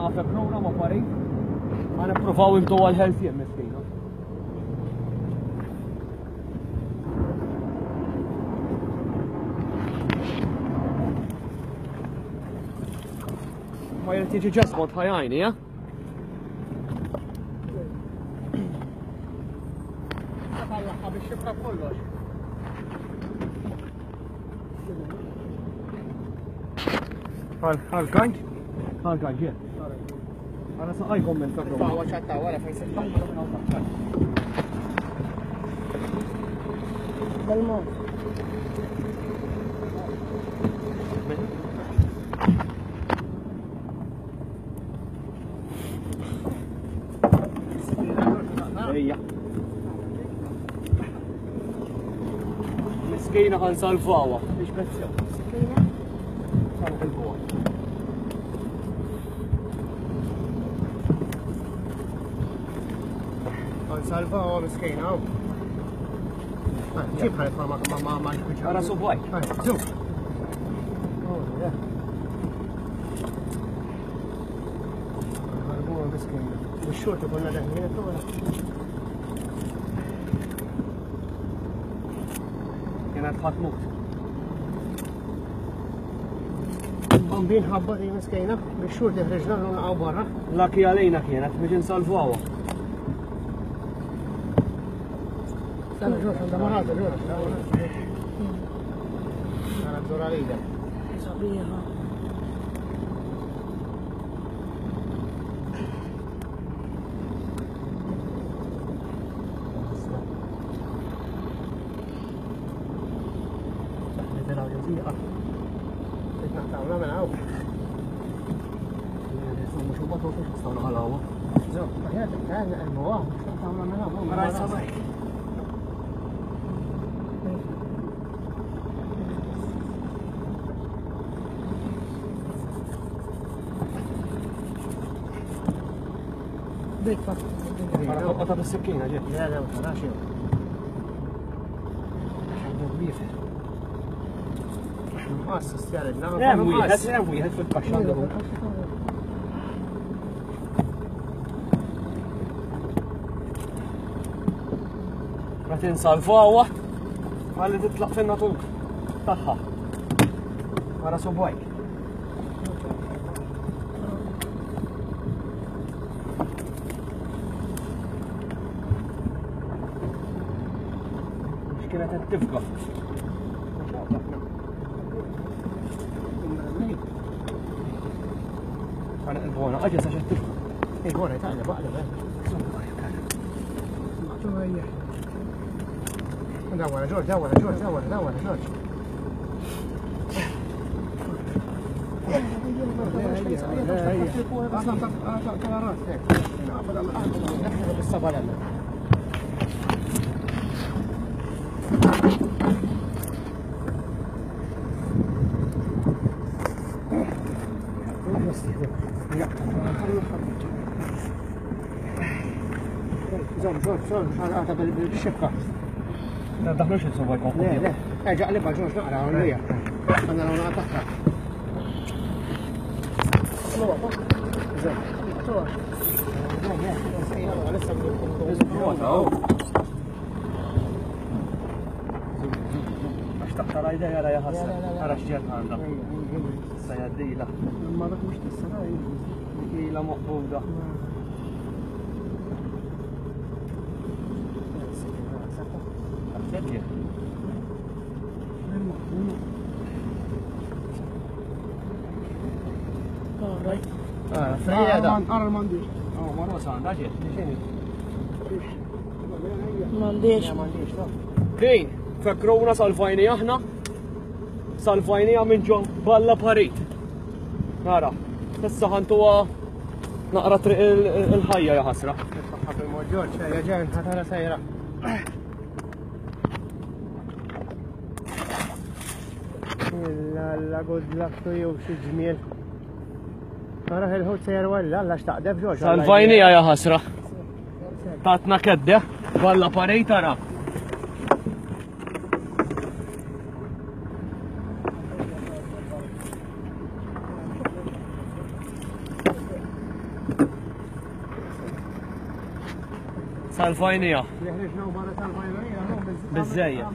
nafek rona ma parit. Għana provaw imtu għal-ħelsien miskina. Ma jrid jiġi ġasbot ħajajni, ja? Tallaħħa biex xibka kollox. Għal-kanġ? Għal-kanġ, jien. Għana saqajkom minn kakru. Fawa ċatta, għara fejn s-sakka. Dal-mod. Ejja. Miskina għan salvawa. Biex bezzjaw. Miskina? Salva il-buwa. Salvawa miskina. Ġib ħalfa ma ġbġa. Għara subwaj. Zuf. Għarbuwa miskina. Bix-xorti konna daħmina t-għura. Kienet ħatmut. Bambin ħabbat miskina. Bix-xorti ħreġna l-għaw barra. Laki għalejna kienet biex nsalvawa. Stana ġoċ, għanda marata ġoċ. Għana d-dura lida. Sabiħa. Nitiraw jazija. Nitnaħtawna minna għaw. Nismu xubatu fux nistawna għalawa. Zo, maħjat, għanna għal-muwa. Nitnaħtawna minna għaw. Maraj sabaj. Dik fa. Għara qoqqata bis-sikkina ġi. Ja, ma tarax jew. Xabbu kbir. Nqas stjared, hemm wieħed fil-kaxxa. Ma tinsalvawa għalli titlaq fin-natur tagħha. Wara subwajk. Kienet t-tifqa. Għana il-bona, għagġa saċa t-tifqa. Il-bona jtaqla baqla bħal. Dawara, Ġorġ, dawara, Ġorġ. Zom, għata bil-xibka. Da daħlux il-sobaj konku. Le, ġaqliba ġoġ naqra għallija. Għanna għuna għataħra. Għax taqta rajda jara jaħassa. Għara xġer għanda. Sajaddila. Ma dak mux tissara ila moqbuda. Thank you. Right. Ara l-mandiġ. Marwa san, daġi. Mandiġ. Din, fekruna salfajni aħna. Salfajni minn ġo balla parit. Ara, issa ħantuwa naqra triq il-ħajja jaħasra. Ħafil moġġoġ, jaġen, ħatara sajra. La good luck to you, xi ġmiel. Tara il-ħut sejjer walla, alla xtaqdeb ġoġ. Salvajnija ja ħasra. Tatna kedde, balla parej tara. Sal-fajnija. Jeħriġna u barra tal-fajnija. Bizzejja.